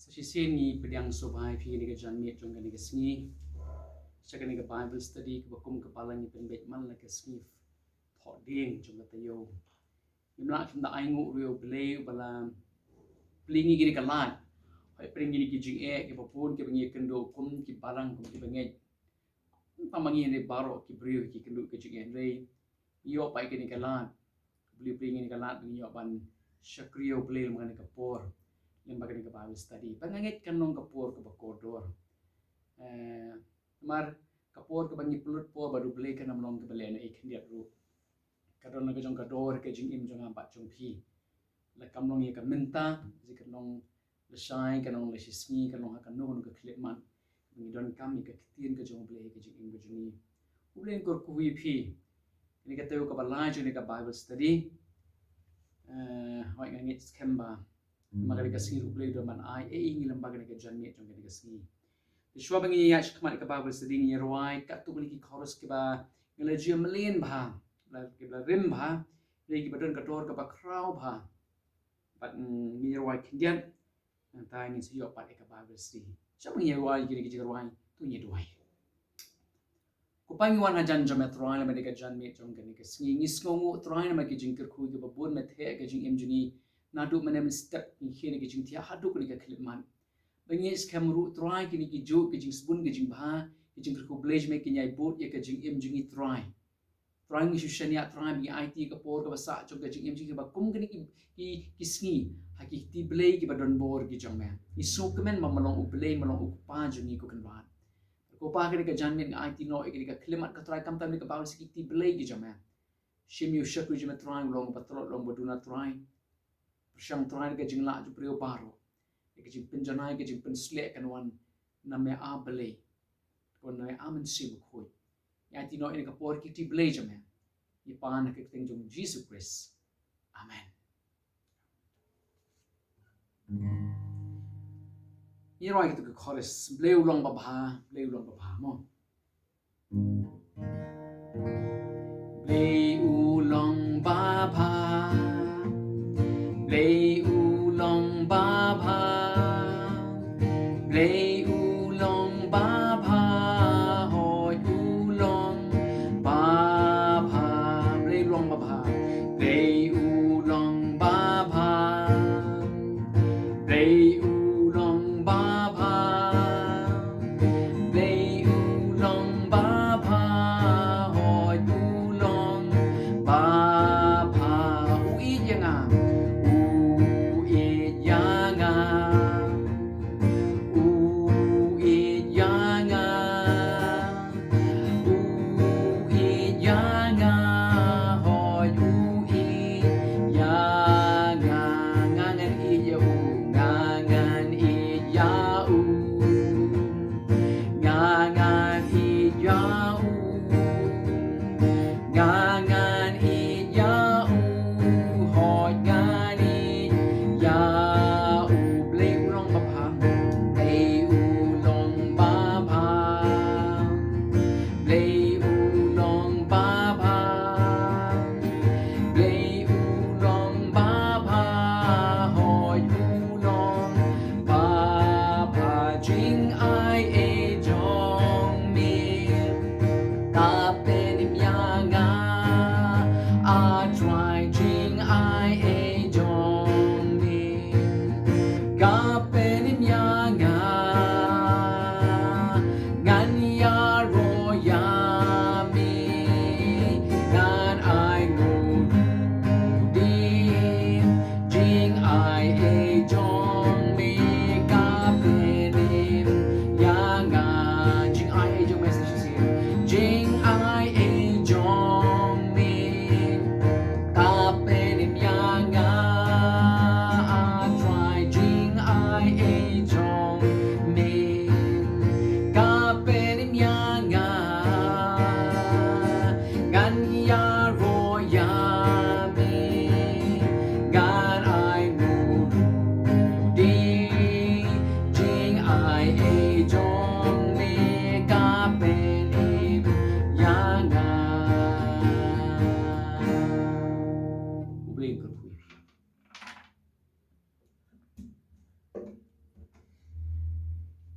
Sisini pedang sobai pi ni gajan mit jong ni gasngi. Saka ni Bible study ke bakum ke Balang ni penbet man la gasngi. Thot ding jong tayo. Imla kinda aingu rio beleu bala plingi gini kalat. Hai pringi ni kijing ke papun ke bengi kendo kum ki Balang kum ki bengi. Tamangi ni baro ki brio ki kendo ke kijing rei. Yo pai ke ni kalat. Beli pringi ni kalat ni yo ban syakrio beleu mangani kapor. Lembaga ni Bible study. Pangangit kanong kapor ke bakodor. Mar kapor ke bangi pelut por baru beli kan amlong ke beli na ikan dia ru. Kadon na kajong kador ke jing im jong ampat jong pi. La kamlong ye ka minta jika nong lesai kanong lesisni kanong kanong ke klipman. Ni don kami ke kitien ke jong beli ke jing im ke jong ni. Ulen kor kuwi pi. Ini kata yo ka balai jong ni ka Bible study. Hoi ngangit skemba. Magari kasih rublay doman ay ingin lembaga ni kajan ni jong ni kasih. Dishwa bangi ya shkmat ka Bible study ni rawai kat tu beli ki chorus ke ba ngelaji melin bah la ke ba rim bah le ki badon kador ka ba kraw bah bat ni rawai kindian tai ni siyo pat ka Bible study. Siapa ni rawai ki ki rawai tu ni duai. Kupangi wan hajan jom rawai la ka jan ni jong ni kasih ni sngongu rawai na ki jingkir khu ki ba bun met he ka jing im juni nadu menem step ni khini ki jingtia hadu ko ni ka klipman bangi skam ru try ki ni ki jo ki jing spoon ki jing bha ki jing ko blage me ki nyai bot ye ka jing im jingi try ni shushania try bi it ka por ka basa chok ka jing im jingi ba kum ki ki sngi ha ki ti blay ki badon bor ki jong me i so kemen ma malong u blay malong u pa jingi ko kan ba ko pa ki ka jan me it no ki ka klimat ka try kam tam ni ka ba ki ti blay ki jong me shim yu shakru jime try long patrol long baduna try Persiang terakhir ke jing la ju prio baru. Ke jing penjanai ke jing penslek kan wan name a belay. Kon name a mensim khoi. Ya ti no ini kapor ki ti belay jame. Ni pan ke teng jong Jesus Christ. Amen. Ni roi ke tu chorus bleu long ba mo. Bleu long ba Play oolong baba, play oolong baba, hoy oolong baba, play oolong baba, play oolong baba, play oolong baba, play oolong baba, hoy oolong baba, uwi yang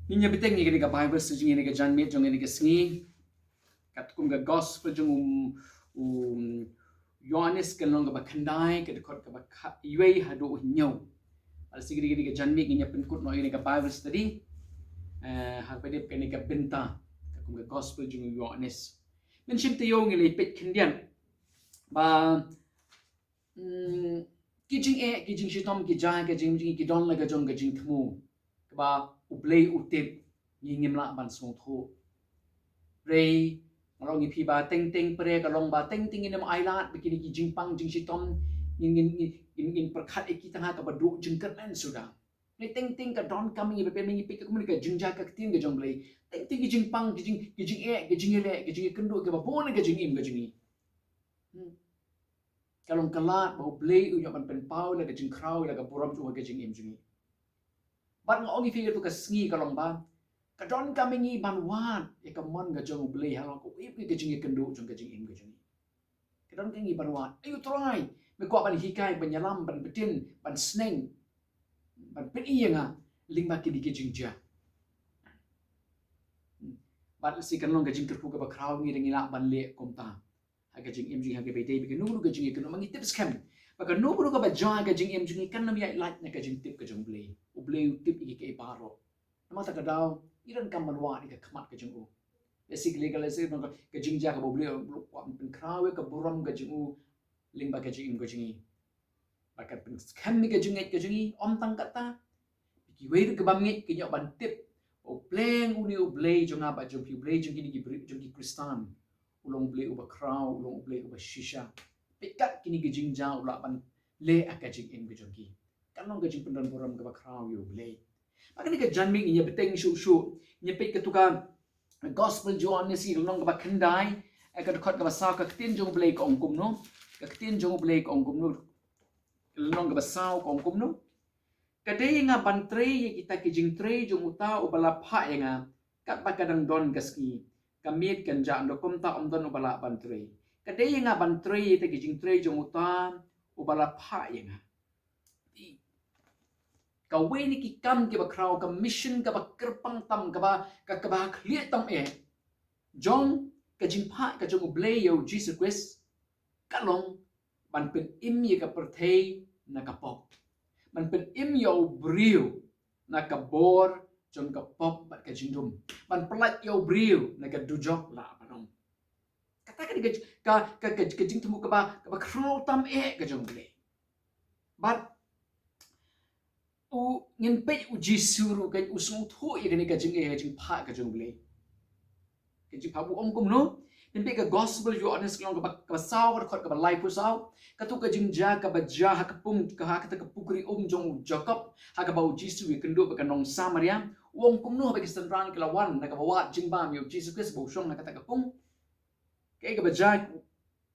Ninya beteng ni ke Bible sejing ni ke jan met jong ni ke sngi kat kum ke gospel jong Yohanes ke long ke ba khandai ke dekot ke ba yei hadu nyau al sigri ke jan met ni penkut no ni ke Bible study har pedip ke ni ke benta ke kum ke gospel jong Yohanes men sim te yong ni pet khindian ba kijing shitom ki jai ke jing ki don la ke jong ke jing thmu ke ba uplay utip ngim la ban song tho rei ngalong ipi ba teng teng pre kalong ba teng teng inem ailat bikini ki jingpang jing shitom ngin perkhat iki tengah ka badu jingkat man sudah ni teng teng ka don coming ibe pengi pik ka ka jingja ka tin ke jong blai teng teng ki jingpang ki jing le ki jing kendo ke ba bon ke jing im ke jing kalong kalat ba blai u ban pen pau la ke jing krau la ka buram chu ke jing im jing ban ngong ipi tu ka sngi kalong ba kadon kami ni ban wan e ka mon ga jong blai halong ko ip ke jing kendo jong ke jing im ke jing kadon kami ban wan ayu try me ko ban hikai ban yalam ban betin ban sneng ban pen ienga ling ba ki di ke jing ja ban si kan long ke jing terpu ka ba krau ni ring ila ban le kom ta ha ke jing im jing ha ke be dei ke nu ke jing ke no mangi tips kam ba ka nu ka ba ja ke jing im jing kan no ya like na ke jing tip ke jong blai u blai tip i ke paro nama ta ka daw iran kam man wa ni ka khamat ke jing u basically kalau saya nak ke jing ja ka bo blai ko pen krau ke buram ke jing u ling ba ke jing im ke jing ba ka pen kam ke jing om tang kata ki wei ke bam ngi ke nyok ban tip o pleng u ni u blai jong apa jong pi blai jong ni ki jong ki kristan ulong blai u ba krau ulong blai u ba shisha pikat kini ke jing ja u la ban le aka jing im ke jong ki kan long ke jing pendan buram ke ba krau yu blai makani ke janming ni beteng shu ni pek ke tuka gospel John ni si long ba khandai ka khot ka sa ka tin jong blai ko ongkum no ka tin jong blai ko ongkum no long ba sa ko ongkum no ka dei nga ban tre ye kita ki jing tre jong uta u bala pha ye nga kat ba kadang don gaski ka mit kan ja ndo kom ta om don u bala ban tre ka dei nga ban tre ye ta ki jing tre jong uta u bala pha ye nga ka we ni ki kam ke ba kraw ka mission ka ba kerpang tam ka ba clear tam jong ka jing pha ka jong blay yo Jesus Christ ka long ban pen im ye ka perthei na ka pop ban pen im yo brio na ka bor jong ka pop ba ka jing dum ban plat yo brio na ka du job la banong kata ka jing tumu ka ba kraw tam ka jong blay but u ngin pe u jisuru kan u sung tho ye ni ka jing pha ka jong blai ka jing pha bu om kum no nin pe ka gospel yo honest long ka saw ka khot ka life ku saw ka tu ka jing ja ka ba ja ha ka pum ka ha ka ta ka pukri jong jacob ha ka ba u jisu ye kendo ba ka nong samaria om kum no ba ki san ran ka lawan na ka ba wa jing ba mi u jisu Christ bo shong na ka ta ka pum ka ba ja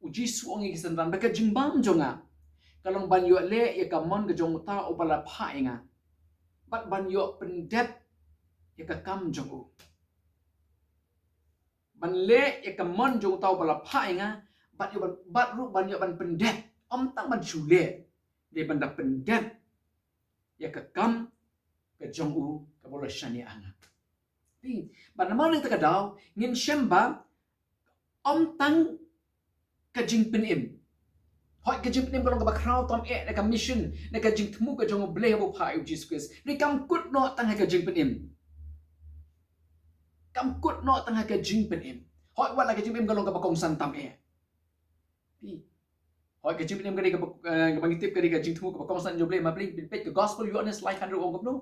u jisu ong ye ki san ran ba ka jing bam jonga kalong ban yo le ye ka mon ga jong ta o bala pha inga bat ban yo pendep ye ka kam jong u ban le ye ka mon jong ta o bala pha inga bat yo bat ru ban yo ban pendep om tang ban chu le de ban da pendep ye ka kam ka jong u ka bola shani anga pi ban ma le ta ka daw ngin shemba om tang ka jing pen im hoi ka jing pen im ka ba kraw tom na ka mission na ka jing thmu ka jong bleh bo pha u Jesus Christ ni kam kut no tang ka jing pen im kam kut no tang ka jing pen im hoi wa la ka jing pen im ka long ka ba kong san tam pi hoi ka jing pen im ka bang tip ka jing thmu ka ba kong san jo bleh ma bleh pin pet ka gospel you honest life 100 ong no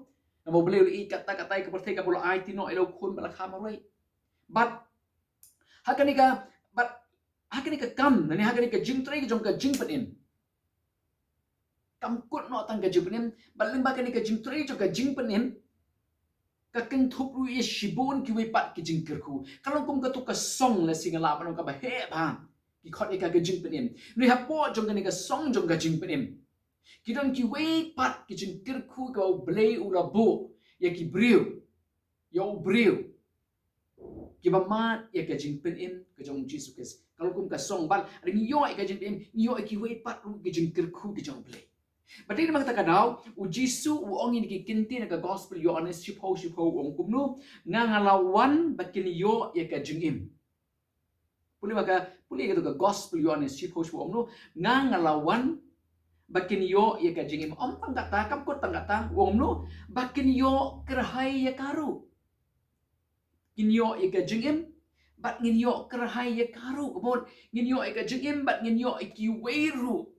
na mo bleh i kata ka perthai ka bola ai ti no elo khun bala khama roi but hakani ka kam nani hakani ka jing tre ka jong ka jing pen im kam kut no tang ka jing pen im balim ba ka jing tre jong ka jing pen im ka keng thup ru ye shibon ki we pat ki jing kerku kalong kum ka tu ka song la singala ba ka ba he ba ki khot ka jing pen im ni ha po jong ka song jong ka jing pen im ki don ki we pat ki jing kerku ka blay u la bo ye ki brio yo brio ki ba ma ye ka jing pen im ka jong Jesus Christ kalau kum ka song ban ring yo ka jing pen im yo ki we pat ru ki jing kerku ki jong blay Berarti dia kata kadau, ujisu uong ini kinti na gospel yo honest shipho uong kumnu ngalawan bakin yo ya ka jingim. Puli ka to gospel yo honest shipho uong nu ngalawan bakin yo ya ka jingim. Om tanggata kapkot tanggata uong nu bakin yo kerahai ya karu. Kin yo ya ka jingim bat ngin yo kerahai ya karu. Kebon ngin yo ya ka jingim bat ngin yo ki weiru.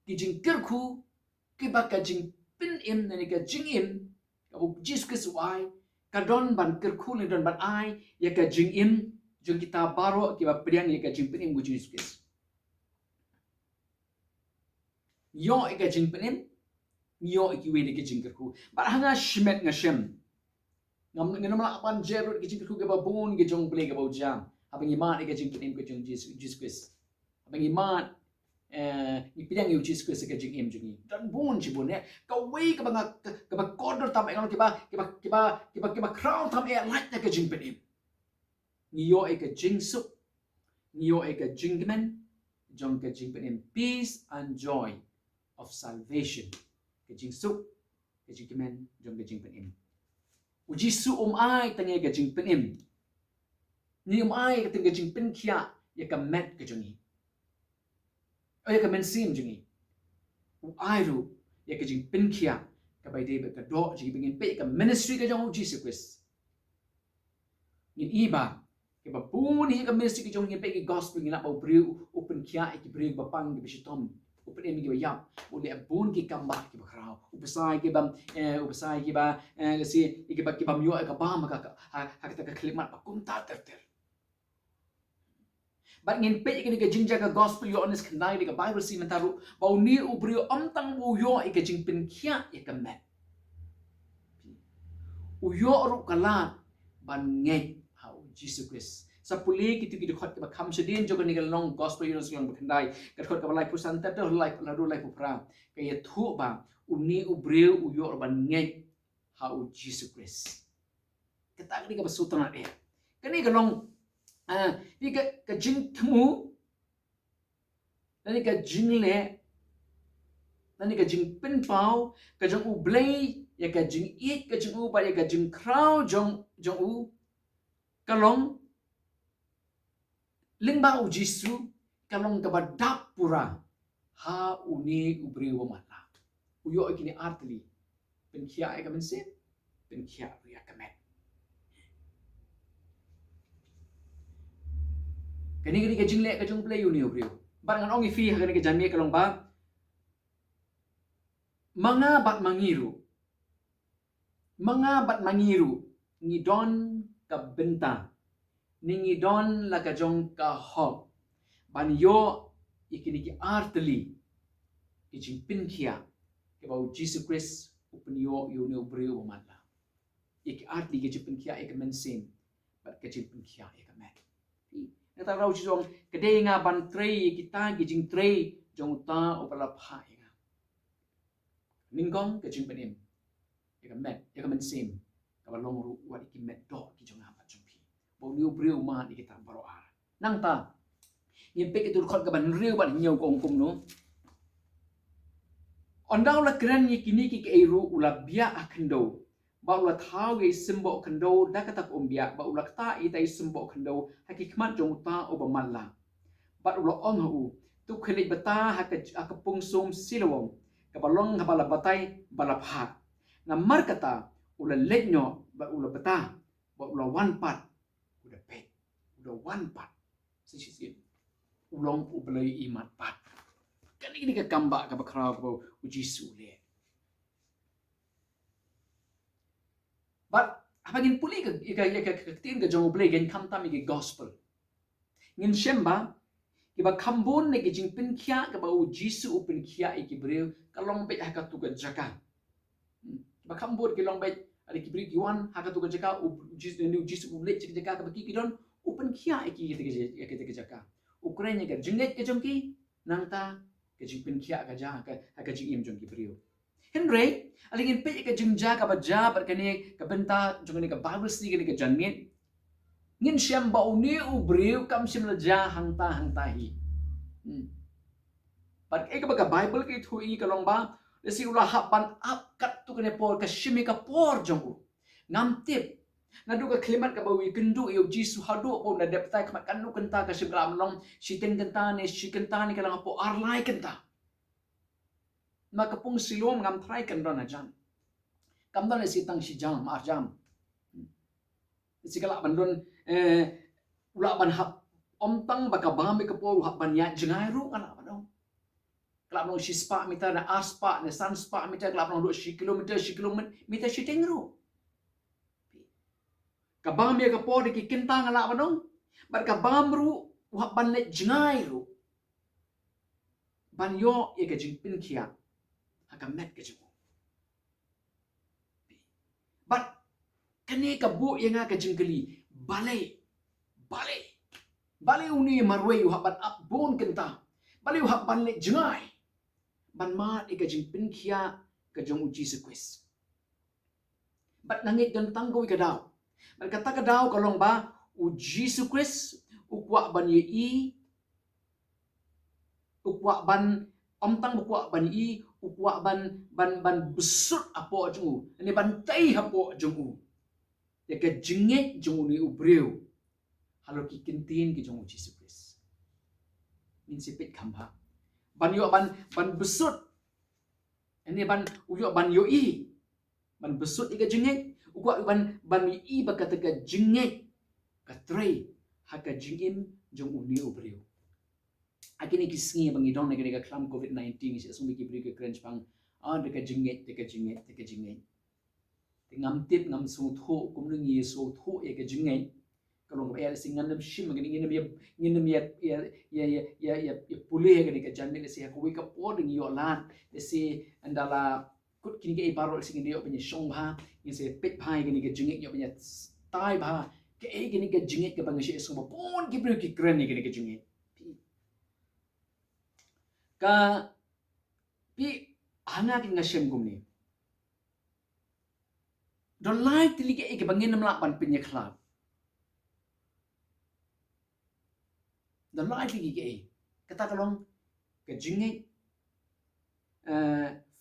Kijing kerku kiba kajing pin im nani ka jing im kabu Jesus wai kadon ban kerku ni don ban ai ya ka jing im jong kita baro kiba priang ya ka jing pin im bu Jesus yo ka jing pin im yo ki we ni ka jing kerku ba hanga shmet nga shem ngam ngamla ban jerut ki jing kerku kiba bun ki jong ble ka bu jam abang iman ka jing pin im ka jong Jesus abang iman ipidang yung Jesus Christ ka jing im jungi dan bun cibun ya kawai ka ba kodor tam engal kiba crown tam e light ka jing penim niyo e ka jing sup niyo e ka jing men jong ka jing penim peace and joy of salvation ka jing sup ka jing men jong ka jing penim uji su ai tangi ka jing penim ni ai ka tangi jing pen kia ya ka met ka jungi ya ka mensim jungi ai ru ya ka jing pin kia ka bai de ka do ji bingin pe ka ministry ka jong Jesus Christ ni iba ke ba pun hi ka ministry ka jong ni pe ki gospel ni na ba briu open kia ki briu ba pang ki bisitom open emi ki ba yap ule bun ki kamba ki ba krao upasai ki ba si ki ba myo ka ba ma ka ka klimat pa kunta ter But ngin pe ikini ka jingja ka gospel yo honest kanai ka Bible si mentaru bau ni ubrio amtang uyo ika jingpin kia ika met. Uyo ru kala ban ngej hau Jesus Christ. Sa puli kitu kitu khot ka kham sedin jo ni ka long gospel yo honest long kanai ka khot ka lai pusan ta do lai la do lai pupra ka ye thu ba uni ubrio uyo ban ngej hau Jesus Christ. Kata ni ka basutana dia. Kani ka long ni ka jing temu nani ka jing le nani ka jing pin pau ka jong u blay ya ka jing eat ka jong u ba ya ka jing crow jong u ka long ling ba u jisu ka long ka ba dap pura ha uni ubri wa mala uyo ikini artli pen kia ai ka mensin pen kia ya ka met kani ka jing le ka jong play uni ubri ba ngan ong ifi ha kani ka janmi ka long ba mga bat mangiru ngidon ka benta ningidon la ka jong ka hok ban yo ikini ki artli ki pin kia ke bau Jesus Christ upin yo ne ubri o mala iki artli ki pin kia ek mensin bat ka pin kia ek met nata rau jong kede nga ban trei kita ki jing trei jong ta opala pha nga ningkong ka jing penim ek met ek mensin ka balong ru wa iki met do ki jong apa jong pi bau ni ubri o ma iki ta baro ar nang ta yin pe itu khot ka ban riu ban nyau ko kum no ondau la kran ni kini ki eru ula bia akendo ba ula thau ge simbo kendo da kata umbia ba ula ta i tai simbo kendo hakikmat jong ta obamalla ba ula ong hu tu khili bata hakapung sum silawom ka balong ka bala batai bala pha na markata ula lenyo ba ula bata ba ula one part udah pe udah one part sisi ulong ublai imat pat kan ini ka kamba ka bakrao ko uji sule but apagin puli ka tin ka jong ublai gen kam tam ki gospel ngin shemba ki ba khambon ne ki jing pin khia ka ba uji su upin khia ki breu ka long be ha ka tu ka jaka ba khambon ki long be ari ki breu yuan ha ka tu ka jaka uji su ublai ki jaka ka ba ki don upin khia ki ki jaka Ukraine ka jinget ka jongki nangta ka jingpin khia ka ja ka jing im jongki brio Henry alingin pe ka jingja ka baja par kani ka benta jongni ka Bible study ka janmin ngin syam ba uni u brio kam sim la ja hangta hi But ka Bible ka thu i ka long ba le si ula hap ban up kat tu ka ne por ka shimi ka por jong u ngam tip na du ka klimat ka bawi kendu yo jisu hadu po na deptai ka kanu kenta ka shibram long shiten kenta ne shikenta ni ka lang po arlai kenta maka pung silom ngam try kan ron ajan kam don si tang si jam mar jam si kala ban don ula ban hap om tang baka bam ka po hap ban ya jengai ru kana ba dong kelap nong si spa mita na aspa na san spa mita kelap nong 2 kilometer mita si tengru kabam ya ka po de ki kentang ala ba dong bar kabam ru wa ban le jingai ru ban yo ye ka jing pin kia ha ka met ka jing but kane ka bu ye nga ka jing kali bale uni marwe yu ha ban up bon kenta bale yu ha ban le jingai ban ma e ka jing pin kia ka jong uji sequest but nangit dan tanggo ka daw ban kata ka daw kalong ba uji sequest ukwa ban ye i ukwa ban om tang ukwa ban i ukwa ban besut apo jong ani ban tai apo jong ya ka jinge jong ni ubreu halo ki kintin ki jong uji sequest min sipit kamba ban yo ban besut ani ban uyo ban yo i ban besut ika jengek ukwa ban i bakata ka jengek ka trei haka jingim jong uni ubreu akini kisngi bang idong na ka klam covid-19 is asumi ki bri ka crunch pang deka jengek ngam tip ngam so tho kumlung ye so tho e ka jengek kalong ba singan nam shim ngin ya pule ka janme le se ko wika poding yo lan le se andala kut kini ke baro sing dia punya song ba ni se pet pai gini ke jingit yo punya tai ba ke gini ke jingit ke bang se so ba pon ki bru ki kren ni gini ke jingit ka pi hanga ki ngasem gum ni don't like tili ke bangin nam la ban pinya khlap don't like tili ke kata kalong ke jingit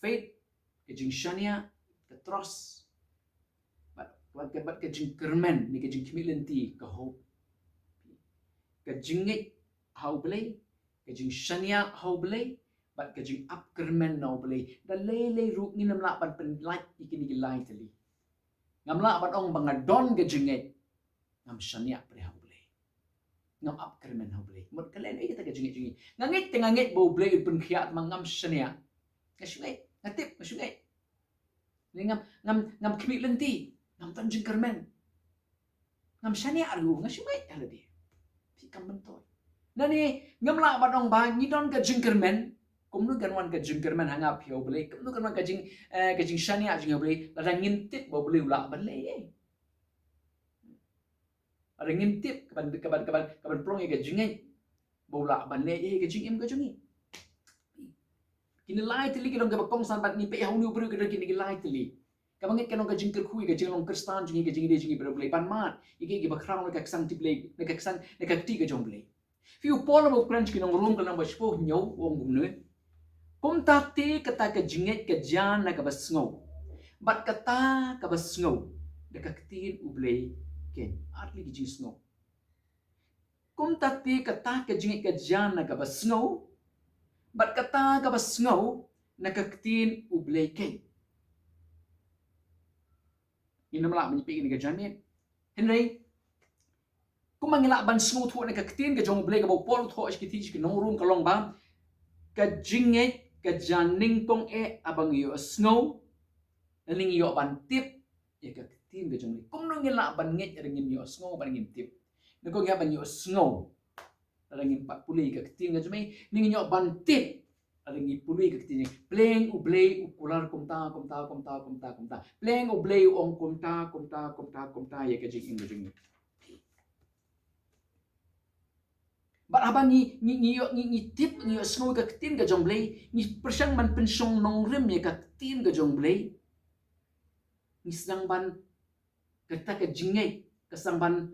faith ke jing shania ke trust bat ke jing kermen ni ke jing kimilenti ke hope ke jingit how blay ke jing shania how blay bat ke jing up kermen no blay da lele ru ni nam la ban pen like ikini ki lai tali ngam la ban ong banga don ke jingit ngam shania pre how blay ngam up kermen how blay mot kalen ai ta ke jingit ngangit tengangit bo blay pen khiat mangam shania ngasungai ngatip ngasungai ni ngam kemik lenti ngam tanjung kermen ngam shania aru ngasungai aladi pi kam bentoy nani ngam la badong ba ni don ka jing kermen kumnu kan wan ka jing kermen hanga pio bele kumnu kan wan ka jing shania jing bele la ngintip bo bele ula bele ada ngintip kaban plong ka jingai bo la bele ka jing im ka jungi kini lai tili kilong ka bakong san bat ni pe haunu bru ka kini lai tili kabangit kanong ka jingker kui ka jinglong kristan jingi ka jingi de jingi bro play pan mat igi ki bakrang ka sang ti play ka sang ka ti ka jong play fiu polo mo crunch kinong room ka nang baspo nyaw wong gumne kum ta ti kata ka jinget ka jan na ka basngo bat kata ka basngo de ka tin ublay ken atli ki jisno kum ta ti kata ka jinget ka jan na ka basngo bat kata ka basngo na ka tin ublay ken inam la menyipi ni ka janmet henry kung mangila ban snow thu na ka tin ka jong blay ka bo pol tho iski ti ki nong room ka long ba ka jinget ka janing tong e abang yo snow ning yo ban tip ya ka tin ka jong kung nong ngila ban nget ring yo snow ban ngim tip na ko ya ban yo snow ring pat puli ka tin ka jomai ning yo ban tip ring puli ka tin pleng u blay u kular kumta pleng u blay ong kumta ya ka jing ka jong But habang ni tip ni snow ka tin ka jong blay ni persang man pensong nong rim ya ka tin ka jong blay ni sang ban kata ka jingay ka sang ban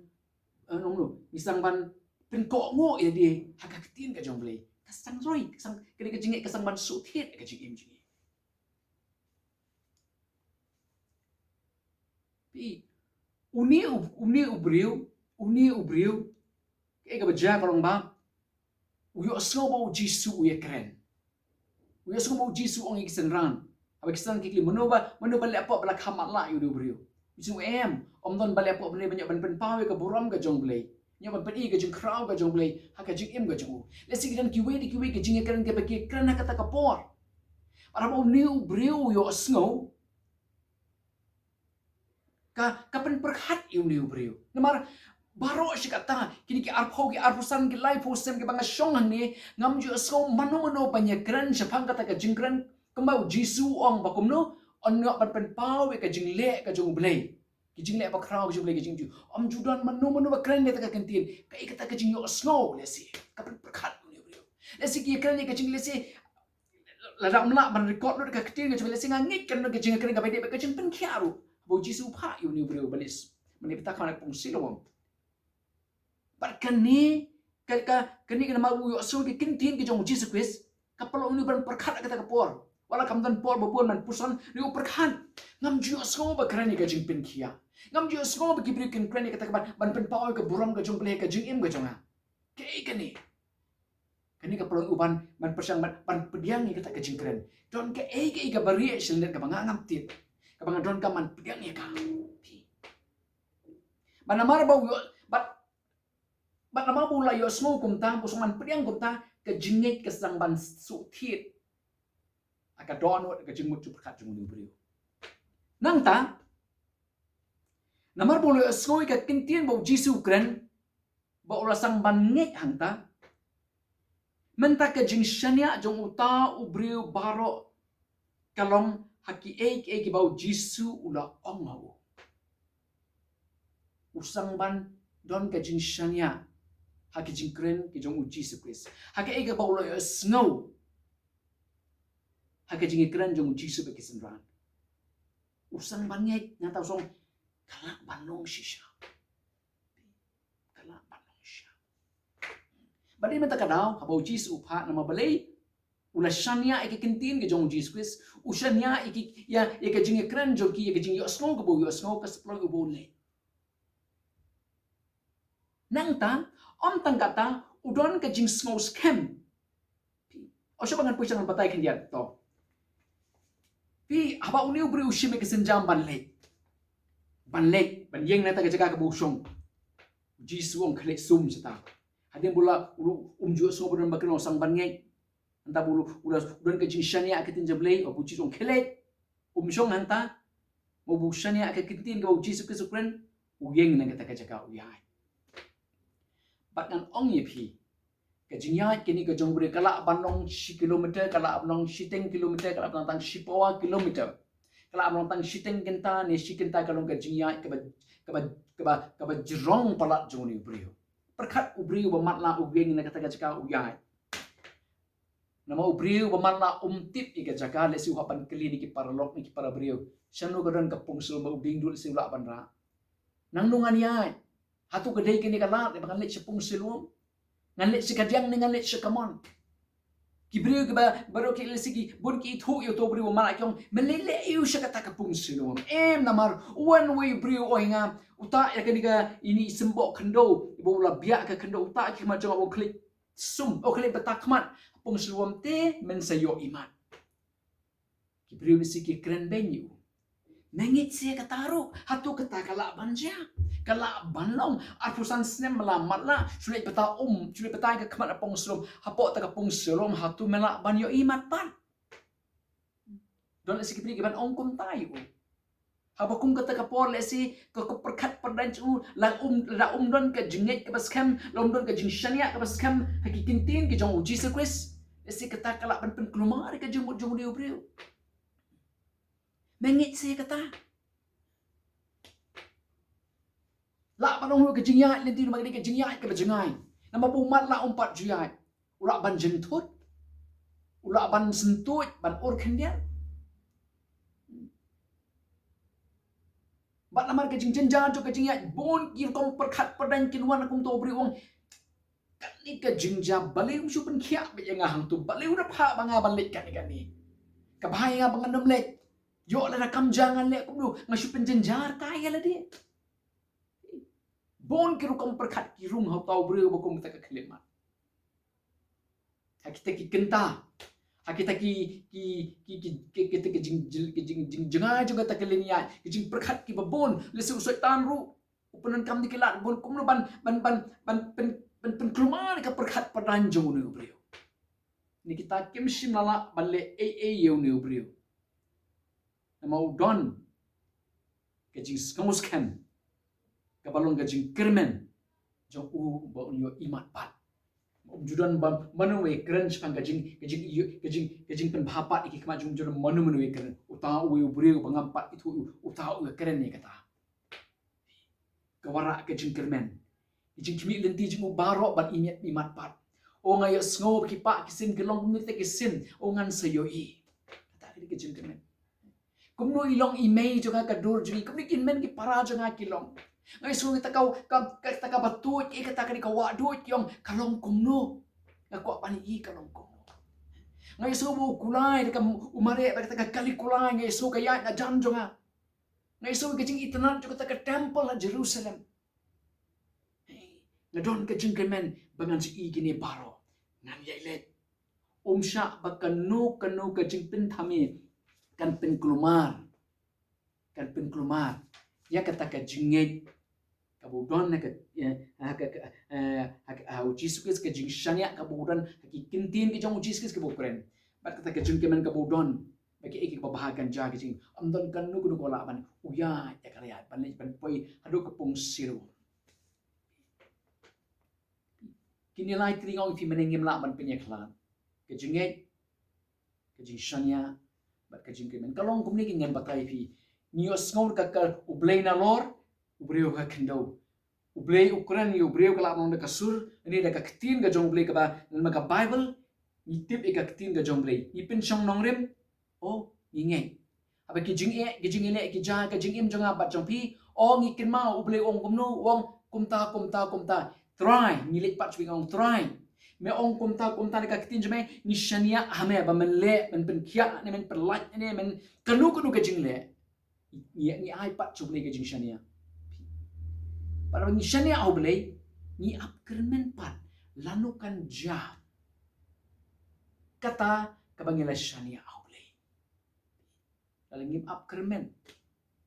nong no ni sang ban penko ngo ya di ha ka tin ka jong blay ka Kasang roi, kasang kini kejinget kasang ban su thiet kejing im jingi. Pi uni ubriu, ke baja kalong ba. Uyo sobo Jisu uye keren. Uyo sobo Jisu ong ikisen ran. Aba kisan kikli menoba lepo bala kamat la yu ubriu. Bisu om don bale lepo bale banyak ban pen pawe ke buram ke jong blei. Nya ban pen i ke jong krau ke jong blei, ha ke jing im ke jong. Lesi kidan kiwe ke jing keren ke bagi keren ha kata kapor. Para mau ni ubriu yo sngo. Ka pen perhat yu ni ubriu. Namar baro si kata kini ki arpo ki arpusan ki lai posem ki banga shong ni ngam ju so mano banyak keren sepang kata ke jing keren kembau Jisu ong bakumno on ngak ban pen pau ke jing le ke jong blei ki jing le ba krau ke jong blei ke jing ju om judan mano ba keren le ta kentin ka ikata ke jing yo snow lesi ka pen perkat ni bro lesi ki keren ke jing lesi la mla ban record lo ka ketin ke jong lesi ngit kan ke jing keren ka bede ke jing pen kiaru bo Jisu pha yu ni bro balis mani peta kan pung silom kani kena mau yo so ki kintin ki jong Jesus Christ kapalo ni ban perkhat kata kapor wala kam dan por bobon man pusan ni perkhan ngam ju so ba krani ka jing pin kia ngam ju so ba ki bri kin krani kata ban pen power ka buram ka jong ple ka jing im ka jonga ke kani kapalo uban man persang ban pediang ni kata ka jing kren don ke ka bari silnet ka banga ngam tit ka banga don ka man pediang ni ka banamar ba yo Bak nama pula yo semua kumta, pusungan pediang kumta ke jingit ke sang ban su thiet. Aka donut ke jingmut tu perkat jung beriu. Nang ta namar pula yo semua ke kintian bau Jisu kren bau ula sang ban ngek hang ta. Menta ke jing shania jong uta ubriu baro kalong haki ek bau Jisu ula ongau. Usang ban don ke jing shania haki jing kren ke jong Jisu Christ. Haki ega baulo yo snow. Haki jing kren jong Jisu be kisenran. Usang banyek ngata usong kalak banong shisha. Kalak banong shisha. Badi menta kadau habau Jisu pha nama balei ula shania eke kintin ke jong Jisu Christ. Ushania eke ya eke jing kren jong ki eke jing yo snow ke bau yo snow ke seplo ke bau le. Nang ta om tang kata udon ke jing snow scam. O siya bangan puisang patay kandiyan to. Pi haba uni ubri ushime ke senjam banlek. Banlek banyeng nata ke jaga ke busong. Jisu ong khalek sum sita. Hadin bula umju so bodon bakno sang bangeng. Anta bulu udon ke jing shania ke tin jablei o buji ong khalek. Umsong hanta mo bu shania ke kitin ke Jisu ke sukren uyeng na ke jaga uyai. Batnan ong yepi ke jinyat kini ke jong beri kala banong 10 kilometer kala banong 10 kilometer kala banong 10 kilometer kala banong 10 genta ni 10 genta kalong ke jinyat ke jerong palat jong ni beri perkat ubri ba matla ubeng na kata jaka uyai nama ubri ba matla umtip ika jaka lesi uhapan klinik ki paralok ni ki para beri syanu gadan ke pungsul ba ubing dul si ula banra nang nungan yai hatu kedai kini kalat makan lek sepung silum ngalet sekadiang dengan lek sekamon kibriu ke baru ke lesi bun ki thu yo to briu malak yong melele yu sekata kapung silum namar one way briu oinga uta ya kenika ini sembok kendo ibu la biak ke kendo uta ki macam o klik sum o klik betakmat pung silum te men sayo iman kibriu lesi ki keren benyu nangit siya kataru hatu kata kala banja kala banlong arpusan snem melamat la sulit peta sulit peta ke kemat apong selom hapok tak apong selom hatu melak banyo imat pan don lesi kipri giban ongkum tayu habakum kata kapor lesi ke perkat perdancu la don ke jingit ke baskem lom don ke jingshania ke baskem hakikintin ke jong Jesus Christ lesi kata kala ban pen kelumar ke jong diu briu mengit saya kata la panong ke jingyat lenti rumah ke jingyat ke jengai nama bumat la umpat juyat ulak ban jentut ulak ban sentut ban ur kendian bat lamar ke jingjen jan ke jingyat bon kir kom perkat perdan kinwan akum to beri wong ni ka jingja baliw su pen khia be nga hang tu baliw na pha banga balik kan ni ka bahai nga bangan lek yo la kam jangan lek kum du nga su pen jenjar kaya la dia bon kiru kam perkhat ki rum hau tau breu ba kum ta ka khlemat kita ki kenta kita ki kita ki jing jenga juga ta kelenia ki jing perkhat ki babon lesu syaitan ru upanan kam dikilat bon kum ban pen kelumar ka perkhat padanjo ne breu ni kita kim sim lala balle yeu ne breu mau don ke jing skamus kan ka balong ka jing kermen jong u ba unyo imat pat judan bam manu we keren spang gajing pen bhapat iki kema jung judan manu we keren uta we breu bangampat itu uta we keren ni kata kawara gajing kermen gajing kimi lenti jing baro bat imat pat o ngayo sngo ki pa kisin kelong ni te kisin o ngan sayoi kata ni gajing kermen kumno ilong imei jonga kadur jungi kumni kinmen ki para jonga kilong ngai sungi takau ka batut e kata kani ka wa duit yong kalong kumno ngako pani i kalong kumno ngai so bu kulai ka umare ba kata kali kulai ngai so ka ya na jan jonga ngai so ka jing itanan jo kata ka temple at Jerusalem na don ka jing kemen bangan si i gini baro nan yai let umsha ba kanu ka jing pin thami kan pin kelumar ya kata ka jinget kabudon na ka Jesus ka jing shania kabudon ki kintin ki jong Jesus ka bukren bat kata ka jing kemen kabudon bagi iki babahagan ja ka jing amdon kan nu ko la ban uya ya karya ban poi hadu ka pung siru kini lai tringong fi menengim la ban penyeklan ka jinget ka jing shania bat ka jing kemen kalong kumni ki ngen batai fi nios ngor ka ublay na lor ubreu ka kendo ublay ukran ni ubreu ka lamong na kasur ni da ka ktin ga jong blay ka ba na ka bible ni tip e ka ktin ga jong blay ni pin chong nong rem o ni nge aba ki jing ele ki ja ka jing im jonga bat jong pi o ngi kin ma ublay ong kumno ong kumta try ni lek pat chwing ong try me ong kumta ni ka ktin jame ni shania hame ba men le men pen khia ni men per light ni men kanu ka jing le ni ai pat chublay ka jing shania para ni shania au blay ni ap kermen pat lanukan ja kata kabangila shania au blay lalangim ap kermen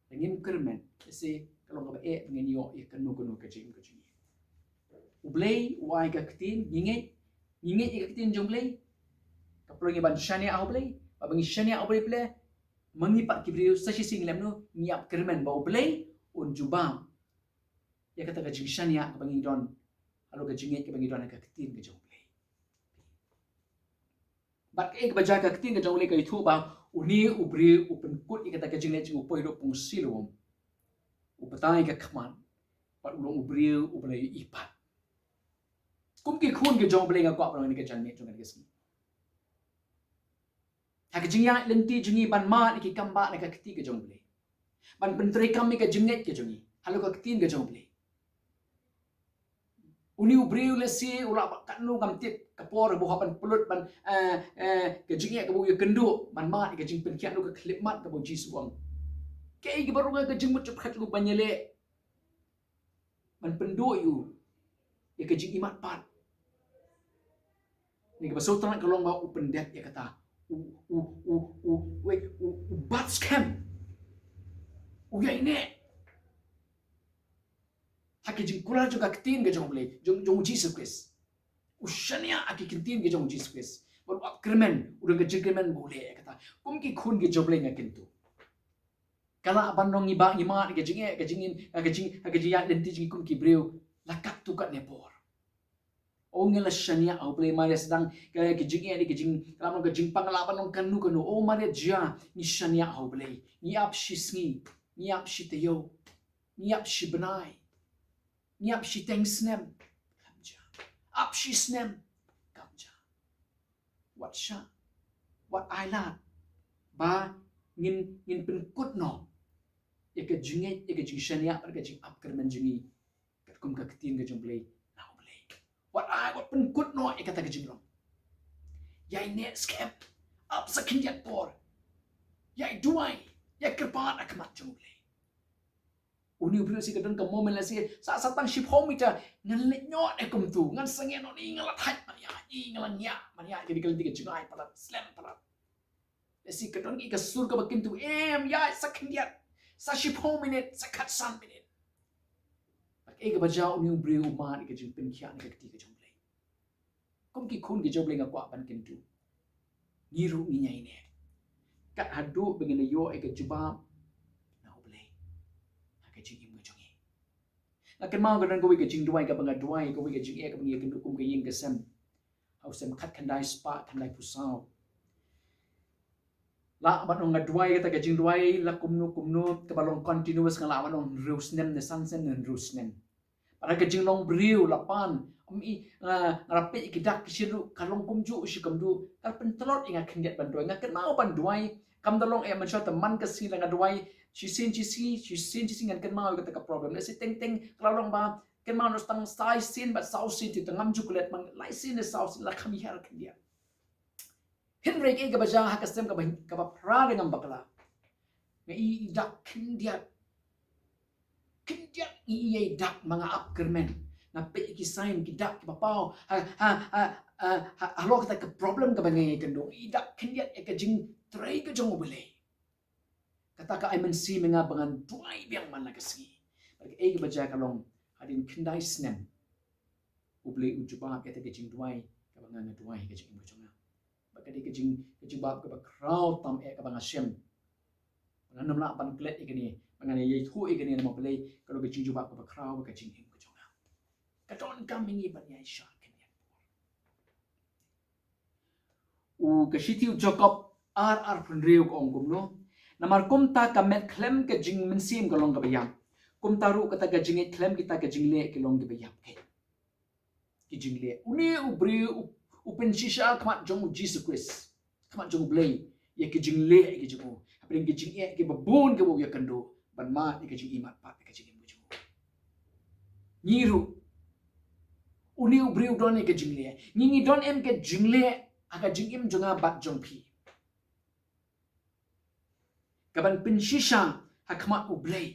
langim kermen se kalau ngaba ngeni yo kanu ka jing ublay wai ka ktin nginget ka ktin jomblay kapro ban shania au blay babangi shania au blay ple mangipat kibriu sashi singlam no niap kermen bau blay un jubam ya kata ka jing shania ka bangi don alo ka jinget ka bangi don ka ktin ka jong blay bat ek baja ka ktin ka jong blay ka ithu ba uni ubri upen kut ikata ka jinget jing upoi do pung silum upatai ka khman pat ulong ubriu ublay ipat kumki khun ka jong blay nga ko apro ni ka janmet jong ka sing hak jingya lenti jingi ban ma ni kamba na ka kti ka jong blay ban pentri kam ka jinget ka jongi halo ka ktin ka jong blay uni ubriu le si ula kanu kam tit ka por bo hapan pulut ban ka jinget ka bo kendu ban ma ka jing pen kya no ka klip mat ka bo jisu wang ke ki baru ka jing mut khat lu banyele ban pendo yu ya ka jing imat pat ni ka basotan ka long ba open death ya kata bat scam uya ini haki jing kula juga ketin ke jong blay jong Jesus Christ ushania aki ketin ke jong Jesus Christ baru up kermen udah ke jing kermen boleh kata kum ki khun ke jong blay ngakintu kala abandong iba ima ke jingin ke jing ya denti jing kum ki breu lakat tu kat nepor ongela shania au play maria sedang ke jing ke jing kalam ke jing panglaban nong kanu o maria ja ni shania au play ni ap shisni ni ap shiteyo ni ap shibnai ni ap shitengsnem kamja ap shisnem kamja what I like ba ngin pen kut no ke jing shania ke jing ap kermen jingi kat kum ka ketin ke jong play what pen kut no e kata kejing long. Yai net skep up sa kinjat por. Yai duai, yai kerpat akmat jumble. Uni ubri si kadon ka moment la si sa tang ship home ita ngan le nyot e kum tu ngan sangen no ni ngala thai mania I ngala nya mania jadi kalau tiga jingai palat slam palat. Si kadon I ka sur ka bakin tu yai sa kinjat sa ship home minute sa kat san minute. Ega bajau uni ubri uma ni ka jing pen khia ni ka ti ka jumble. Kom ki khun ki jumble nga kwa ban kin tu. Ni ru ni nyai ne. Kat hadu bengene yo e ka jubab na uble. Ha ka jing im ka jongi. Na ken mau ka dan ko wi ka jing duai ka banga duai ko wi ka jing e ka bangi ka kum ka yin ka sem. Hau sem khat khandai spa khandai pusau. La manong nga duai ka ta ka jing duai la kumnu ka balong continuous nga la manong rusnem ne sansen ne rusnem. Para ka jing long briu lapan mi ngarape ikidak kisiru kalong kumju usikamdu kal pentelot inga kendiat banduai ngaket mau banduai kam dalong e man shot man ka sila ngaduai chisin ngan ken mau ka problem le si teng kalong ba ken mau no stang sai sin but sau sin ti tangam jukulet man lai sin ne sau sin la khami har kendia henry ke ga baja ha kastem ka ba pra dengan bakla ngai dak kendiat I dak mga upkermen na pe ki sign ki dak ki papau halo kita ke problem ka bangai kendo I dak kendiat e ka jing trai ka jong bele kata ka I men si menga bangan duai biang man la kasi bagi e ki baja kalong hadin kendai snem uble ujuba ka ta ke jing duai ka bangan duai ka jing jonga bagi ke jing bab ka ba crowd tam e ka banga shem nam la ban klet ikani mangane ye thu ikani na mapalay kalau ke jingju ba ko crowd ka jing him ko jonga ka don coming ban yai shot kenya u ka shitiu jacob ar punreu ko ongum no namar kumta ka met klem ka jing mensim ka long ka bayam kumta ru kata ka jing klem kita ka jing le ki long ka bayam ke ki jing le uni ubri upen shisha kmat jong jesus christ kmat jong blay ye ki jing le ki jing apring ki jing e ki babun ke bo ya kando ban ma ni ka jing imat pa ka jing mu jing niru uni ubri udon ni ka jing le ni don em ke jing le aka jing im jonga bat jong pi kaban pin shisha hakmat ublay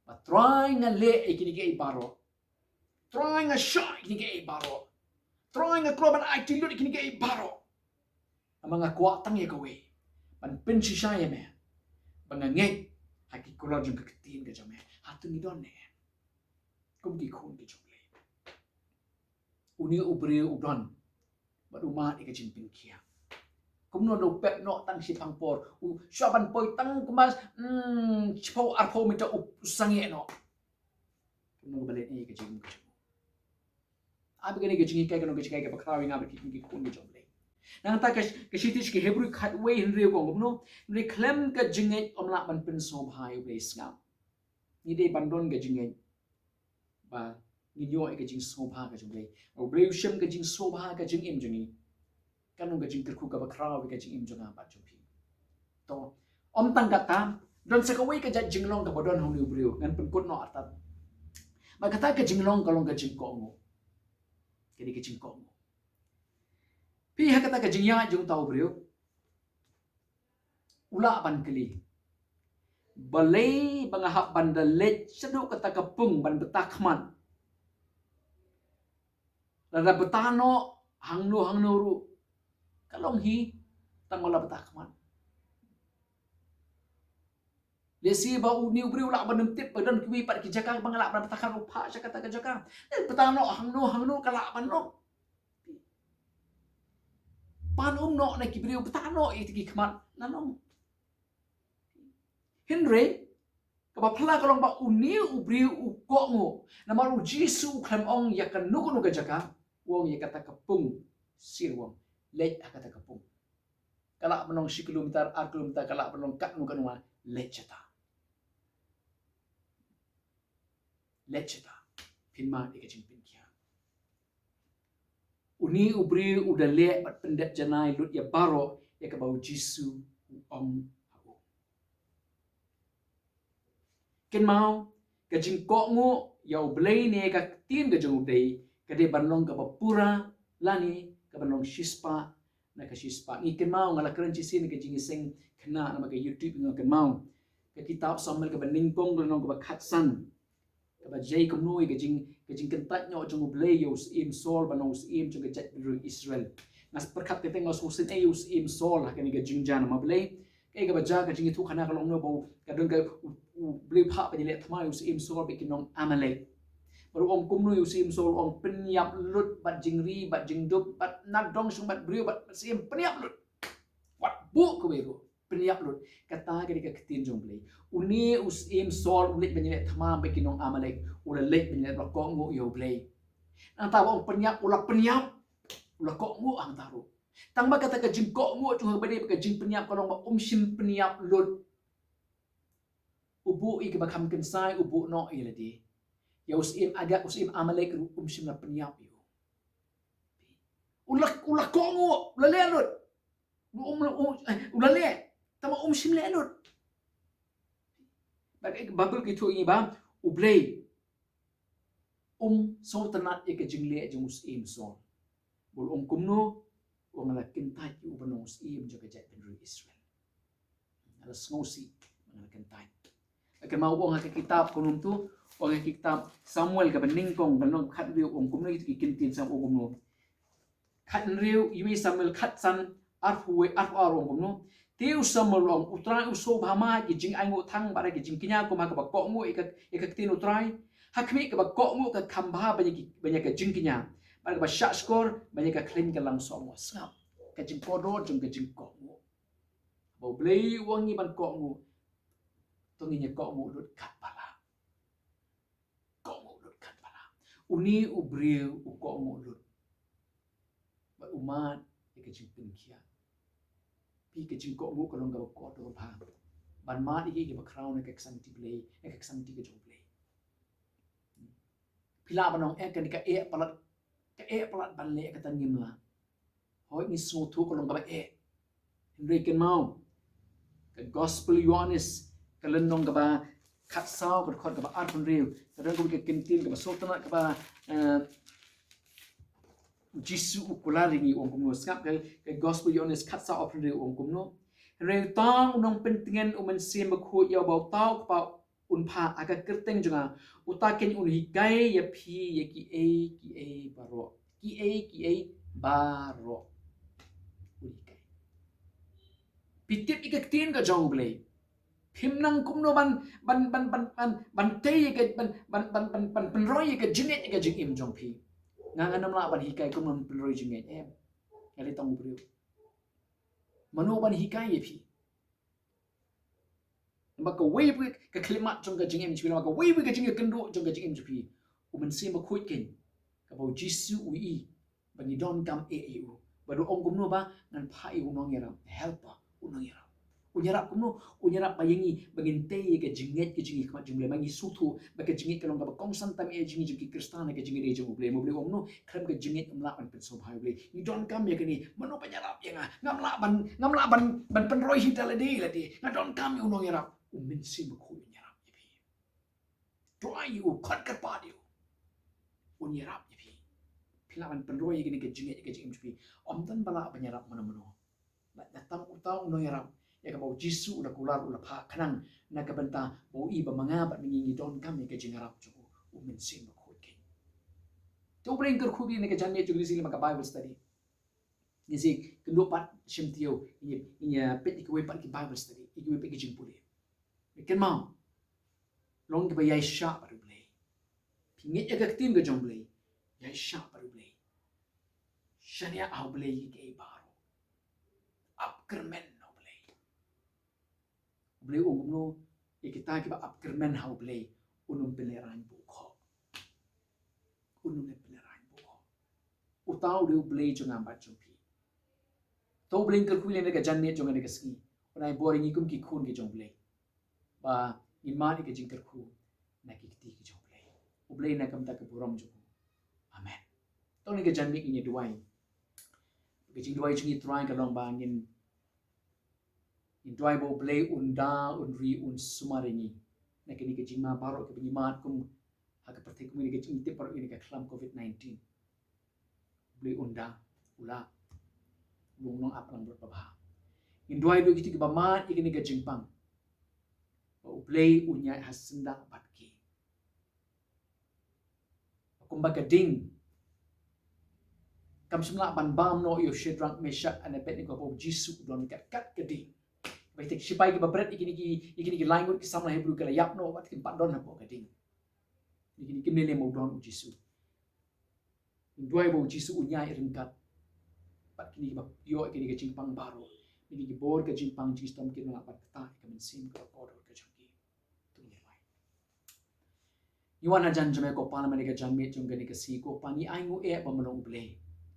ba try nga le ikini ke baro try nga shot ikini ke baro try nga kloban ai tilut ikini ke baro amanga kwa tang ye ka we ban pin shisha ye me bangangek haki kula jung ketin ke jame hatu ni don ne kum ki khun ki jole uni ubri udon ba uma ke jin pin kia kum no do pet no tang si pang por u shaban poi tang kumas chpo arpo mita usange no kum no bale ni ke jin ke jole abi ke jing ke no ke jing ke bakrawi nga ba ki khun ki jole nang ta ka shitish ke hebrew khat we hinre ko ngomno ni klem ka jingai omla ban pin so bhai ble snga ni de bandon ga jingai ba ni yo ka jing so bha ka jingai o ble shem ka jing so bha ka jing im jingi kanung ka jing kirku ka ba kraw ka jing im jonga ba chupi to om tang ka ta don sa ka we ka jing long ka bodon hong ni ble ngan pin kut no atat ba kata ka jing long ka long ka jing ko ngo ke ka jing ko ngo pi hakata ka jingya jung tau brio ula ban kali balai banga hak banda let sedu kata kapung ban betakman lada betano hangnu ru kalong hi tangola betakman lesi ba uni brio ula ban tip badan kiwi pat ki jaka bangala ban betakan upa sakata ka jaka betano hangnu kala ban no panum no na kibriu betano itiki kmat nanong Henry kaba phala kalong ba uni ubriu uko ngo namaru jisu klam ong yakan nuku ka jaka wong yakata kapung sirwong lej akata kapung kala menong si kilometer a kilometer kala menong kat nu kanwa lejata pinma ikajing pinkia uni ubri udale pat pendet janai lut ya baro ya kabau jisu ong hau ken mau kajing ko ngo ya ublei ne ka tin ga jong dei Kade banlong ka pura lani ka banlong shispa na ka shispa ngi ken mau ngala keren ci sin ka jingi sing kena na ka YouTube nga ken mau ka kitab Samuel ka baning kong nong ka khatsan ka ba jay kum nui ka jing ken tat nyo jong blay yos im sol banong im jong ka jet Israel ngas perkat te ngos usin ayus im sol ha ka ni ka jing jan ma blay kay ka ba ja ka jingi thu khana ka long no bo ka dong ka blay pha pa ni le thma yos im sol be kinong Amalek baru ong kumnu yusim sol ong penyap lut bat jingri bat jingdup bat nadong sung bat brio bat sim penyap lut wat bu ko beru penyap lut kata ke ketin jong play uni usim sol ulit benye thama be kinong Amalek ula lek benye ba ko ngu yo play ang tawo ong penyap ula ko ngu ang taru tang ba kata ka jing ko ngu tu ba de ka jing penyap kalong ba sim penyap lut ubu i ke ba kham ken sai ubu no i ladi ya usim agak usim Amalek sim na penyap yo ulah kongo ulah lelut ulah le tama sim lelut bagai babel gitu ini ba ublay so tanat e ka jingle jung usim so bul kumno ngala kintai u banong usim jaga jet benru Israel ala sngosi ngala kintai akan mau ong ka kitab kunum tu ong kitab Samuel ka baning kong banong khat riu kumno itu kintin sam kumno khat riu yui Samuel khat san arhuwe arhu kumno tiu Samuel ong utrai uso bhama ki jing aingu thang bara ki jing kinya ko ma ka ba ko ngu ikak tin utrai hakmi ka ba ko ngu ka khamba banya ka jing kinya bara ka ba sha skor banya ka clean ka lang so mo sap ka jing ko do jung ka jing ko ngu bo blei wangi ban ko ngu tonginya ko ngu lut khat bala uni ubriu u ko ngu lut ba umat ke jing pinkia pi ke jing ko ngu ka long ka ko do pha ban ma di ke ba crown ke sang ti play ke sang ti ke jong play pila banong kan ka palat ban le ka tan ngim la hoi ni so thu ko long ka ba Henry ken mau ka gospel Yohanes ka lenong ka ba khat sao ka khot ka ba ar pun riu ka dong ko ke kintin ka ba sultana ka ba Jisu ukulari ni ong kumno skap ka gospel Yohanes khat sao pun riu ong kumno Henry tang nong pentingan umen sim khu ya ba tau ka unpa aga kerteng junga utaken un hikai ya phi ya ki a baro ki a baro unikai pitip ikaktin ka jong blay himnang kumno ban te ka ban roy ka jinet ka jing im jong phi nganganam la ban hikai kumno ban roy jinet ngali tong brio mano ban hikai ya phi maka wave ka klimat jong ka jingim chpi maka wave ka jingim kendo jong ka jingim chpi umen sim ba khoi ken ka ba jisu ui bani don kam eu baru ong kumno ba ngan pha eu nong yara helper unong yara unyara kumno unyara bayangi bangin te ka jinget ka jingi kma jingle mangi sutu ba ka jingit ka long ka ba kong san tam e jingi jingi kristana ka jingi re jong ble mo ble omno kram ka jingit umla ban pen so bhai ble ni don kam ya kani mano panyarap ya ngamla ban pen roi hitala de la de ngadon kam unong yara umin sim khu nyarap yipi doa yu khat kar pa dio unyarap yipi pilawan penroi gini ke jinget ke jingim yipi omdan bala penyarap mana la datang utau no yarap ya ka bau jisu udah kular udah pha kanang na ka benta bau i ba manga ba mingi don kam ke jingarap ju umin sim khu ke to bring ker khu bi ne ke janne ju gisi maka bible study nisi kendo pat shimtio inya pet ki we pat ki bible study ki we pet ki jingpuli ken mau long ke ba yai sha baru blay pingit ya ka tim ke jong blay yai sha baru blay shania au blay ke baro up kermen no blay blay umno kita ki ba up kermen hau blay unum peleran bu kho unum peleran bu kho utau de blay jong am ba jong pi to blay ker khu le ka janne jong ne ka ski unai boring ikum ki khun ki jong blay ba iman ke jingkar khu na ki ti ki jong blay ublay na kam ta ke buram jong amen to ni ke janmi ki ni duai ke jing duai chingi try ka long ba ngin in duai bo blay unda unri un sumaringi na ke ni ke jing ma baro ke ni mat kum ha ke pratik ni ke jing ti par ni ke khlam covid-19 beli undang ula lunong aplang berbabah indoi do gitu kebaman ikini ke jingpang play unya hasenda batki kumba gading kam semla ban bam no yo shedrang meshak and abednego of jisu don kat gading baitek sipai ke babret ikini ki langut ki samla hebrew kala yap no wat kin padon na bo gading ikini kimnele mo don jisu indoi bo jisu unya iringkat pat kini ba yo ikini ke jingpang baro ini ki bor ke jingpang jistom kin la pat ta ke men sim ko ko ke jangi tu ni mai Iwan ajan jame ko parliament ke janme jong ke si ko pani aingu e ba menong ble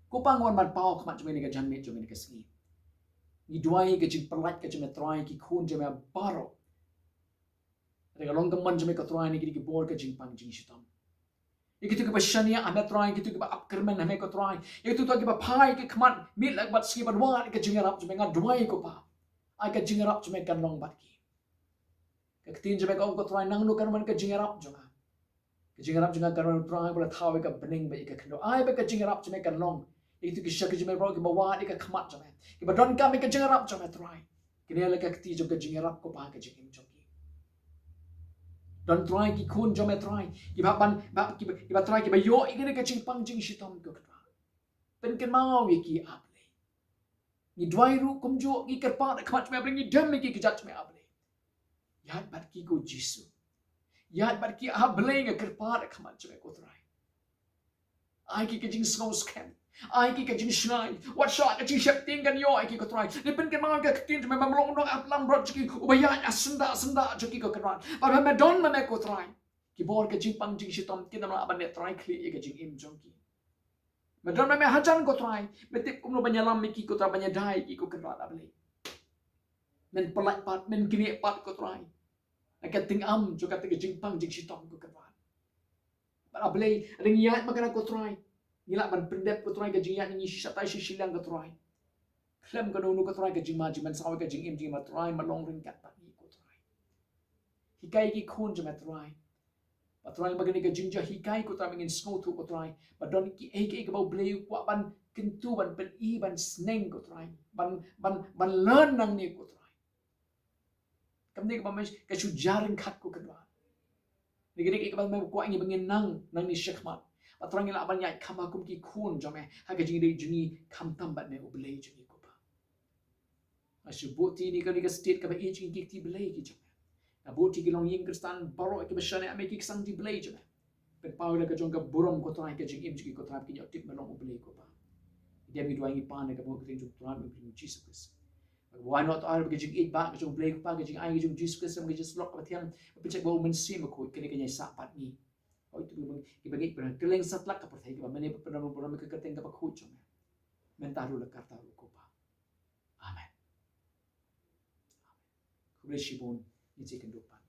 ko pangwan ban pau khamat jame ke janme jong ke si ni duai ke jing perlat ke jame trai ki khun jame baro rega long gaman jame ko trai ni ki bor ke jingpang jing shitom ikitu ke bashania ame trai ikitu ke ba upkerman ame ko trai ikitu to ke ba phai ke khamat mit lak bat ski ban wa ke jingarap jame nga duai ko pa ai ke jingarap jame kan long bat ki ke tin jame ko trai nang no kan man ke jingarap jonga ke jingarap jonga kan trai bala thawe ka bening ba ke khno ai ba ke jingarap jame kan long itu ke shak jame ro ke ba wa ke khamat jame ke ba don ka me ke jingarap jame trai ke ne la ke ti jo ke jingarap ko pa ke jingim jongi don try ki khun jome try ki ba ban ba ki ba try ki ba yo igene ka ching pang jing shitom ko ka pen ken mau ye ki able ni dwai ru kum jo ki ker pa da khat me bring ni dem me ki jat me able yat bat ki ko jisu yat bat ki able nge ker pa da khat me ko try ai ki jing snow scam ai ki jing shnai what shot ka jing shep ting kan yo ai ki ko try ni pen ken mau ka tin me mam long no at lam bro ki u ba ya asenda jo ki ko kan ba me don me ko try ki bor ka jing pang jing shitom ki na ba ne try kli ye ka jing im jong ki me don me hajan ko try me tip kum no banyalam me ki ko try banyadai ki ko kan able men pelak pat men kini pat ko try ka ting am jo ka te jing pang jing shitom ko kan ba able ring ya makana ko try nila ban pendep ko try ka jing ya ni shatai shishilang ko try klem ka no ko try ka jing ma jing man saw ka jing im jing ma try ma long ring kat pat ni ko try hikai ki khun je ma try ba try ba ka jing ja hikai ko try ngin snow tu ko try ba don ki e ka ba blei kwa ban kintu ban pen i ban sneng ko try ban learn nang ni ko try kam ni ka ba mes ka chu jaring khat ko kan ba ni ka ba me kwa ngi bangin nang ni shekmat Patrang ila ban yai kama kum ki khun jome ha ka jingi juni kham tam bat me ublei juni ko pa asu boti ni ka state ka ba e jingi ki blei ki jome na boti ki long ying kristan baro ki ba shane ame ki sang di blei jome pe paula ka jonga burom ko trai ka jingi im jingi ko trai ki tip me long ublei ko pa dia mi duangi pa ne ka mo ki jong trai me ki Jesus Christ why not ar ka jingi ba ka jong blei ko pa ka jingi ai jong Jesus Christ ka just lock ba thiam pe chek bo men sim ko ki ne ka nyai sa pat ni oh itu bagi pernah keleng satlak ka perthai ka mane pernah ka kateng ka bakhu chome men taru la karta ru ko pa amen kuble shibon ni chicken do pa